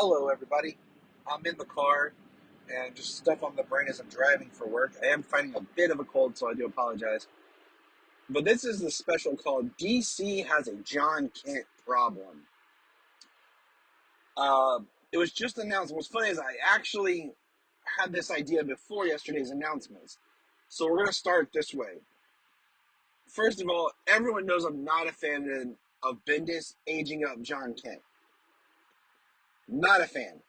Hello, everybody. I'm in the car and just stuff on the brain as I'm driving for work. I am fighting a bit of a cold, so I do apologize. But this is the special called DC Has a Jon Kent Problem. Uh, it was just announced. What's funny is I actually had this idea before yesterday's announcements. So we're going to start this way. First of all, everyone knows I'm not a fan of Bendis aging up Jon Kent. Not a fan.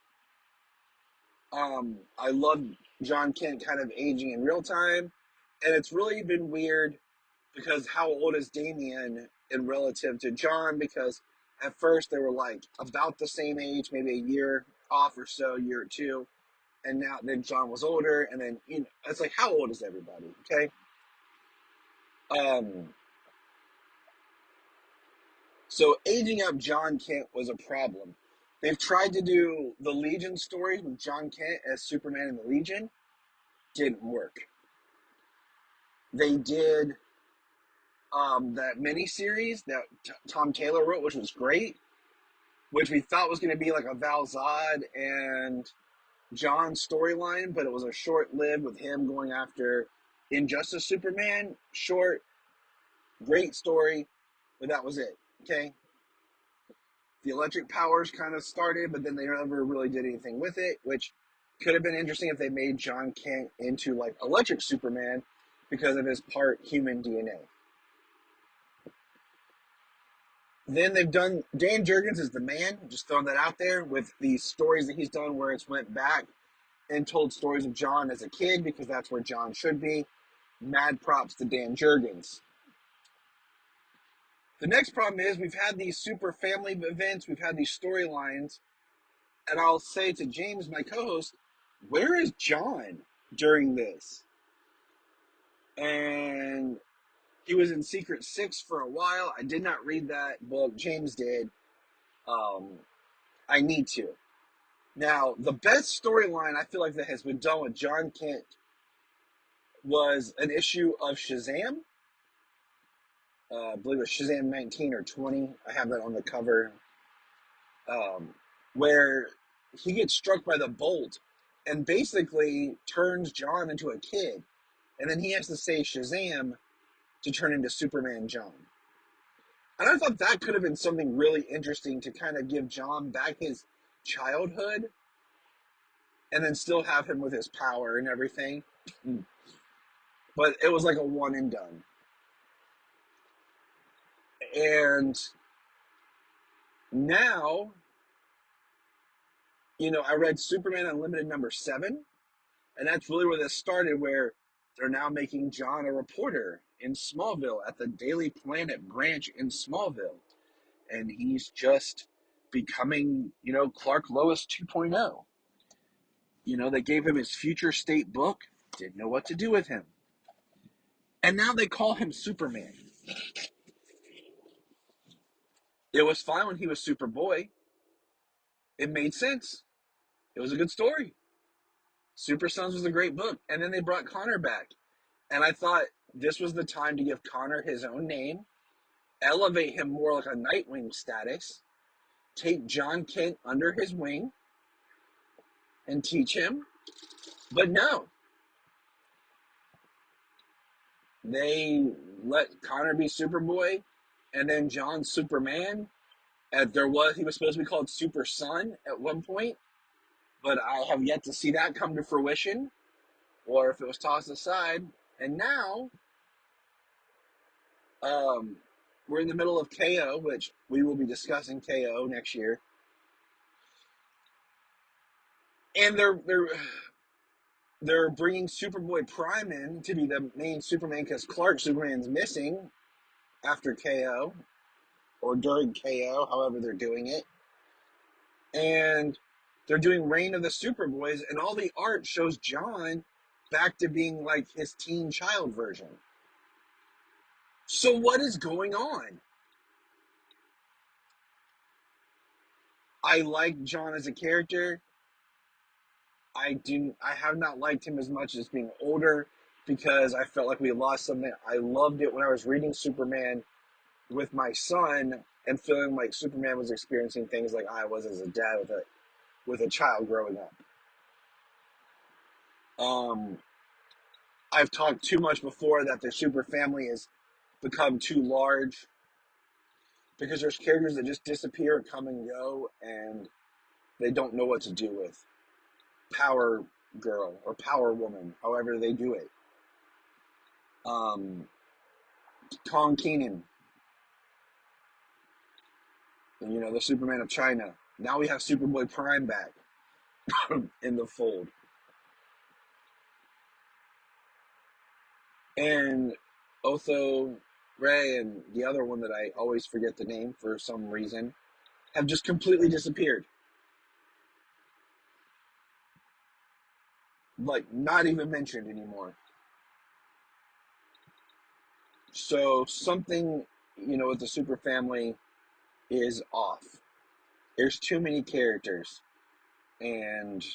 I love Jon Kent kind of aging in real time, and it's really been weird because how old is Damian in relative to Jon? Because at first they were like about the same age, maybe a year off or so, year or two, and now then Jon was older, and then it's like how old is everybody? Okay, um, so aging up Jon Kent was a problem. They've tried to do the Legion stories with Jon Kent as Superman in the Legion, didn't work. They did that miniseries that Tom Taylor wrote, which was great, which we thought was going to be like a Val Zod and John storyline, but it was a short-lived with him going after Injustice Superman. Short, great story, but that was it. Okay, the electric powers kind of started, but then they never really did anything with it, which could have been interesting if they made Jon Kent into like Electric Superman because of his part human DNA. Then they've done Dan Jurgens is the man. Just throwing that out there with the stories that he's done, where it's went back and told stories of Jon as a kid because that's where Jon should be. Mad props to Dan Jurgens. The next problem is we've had these super family events, we've had these storylines, and I'll say to James, my co-host, where is Jon during this? And he was in Secret Six for a while. I did not read that book. James did. I need to. Now, the best storyline I feel like that has been done with Jon Kent was an issue of Shazam. I believe it was Shazam 19 or 20. I have that on the cover. Where he gets struck by the bolt and basically turns Jon into a kid. And then he has to say Shazam to turn into Superman Jon. And I thought that could have been something really interesting to kind of give Jon back his childhood and then still have him with his power and everything. But it was like a one and done. And now, I read Superman Unlimited #7, and that's really where this started, where they're now making Jon a reporter in Smallville at the Daily Planet branch in Smallville. And he's just becoming, Clark Lois 2.0. They gave him his future state book, didn't know what to do with him. And now they call him Superman. It was fine when he was Superboy. It made sense. It was a good story. Super Sons was a great book. And then they brought Connor back. And I thought this was the time to give Connor his own name, elevate him more like a Nightwing status, take Jon Kent under his wing, and teach him. But no. They let Connor be Superboy, and then Jon Superman. He was supposed to be called Super Son at one point, but I have yet to see that come to fruition, or if it was tossed aside. And now, we're in the middle of KO, which we will be discussing KO next year, and they're bringing Superboy Prime in to be the main Superman because Superman's missing after KO or during KO, however they're doing it. And they're doing Reign of the Superboys, and all the art shows Jon back to being like his teen child version. So what is going on? I like Jon as a character. I have not liked him as much as being older because I felt like we lost something. I loved it when I was reading Superman with my son and feeling like Superman was experiencing things like I was as a dad with with a child growing up. Um, I've talked too much before that the super family has become too large because there's characters that just disappear, come and go, and they don't know what to do with. Power Girl or Power Woman, however they do it. Um, Kong Keenan, the Superman of China. Now we have Superboy Prime back in the fold. And Otho Ray and the other one that I always forget the name for some reason have just completely disappeared. Like, not even mentioned anymore. So something, with the super family is off. There's too many characters. And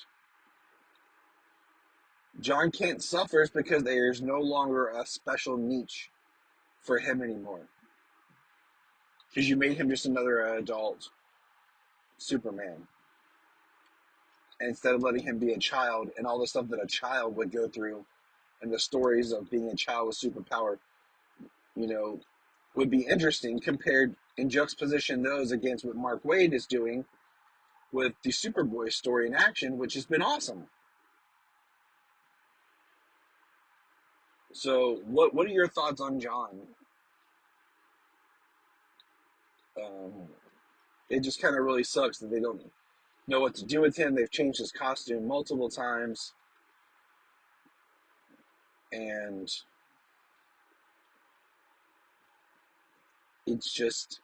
Jon Kent suffers because there's no longer a special niche for him anymore. Because you made him just another adult Superman. And instead of letting him be a child and all the stuff that a child would go through and the stories of being a child with superpower, you know, would be interesting compared in juxtaposition those against what Mark Waid is doing with the Superboy story in action, which has been awesome. So, what are your thoughts on Jon? Um, it just kind of really sucks that they don't know what to do with him. They've changed his costume multiple times, and it's just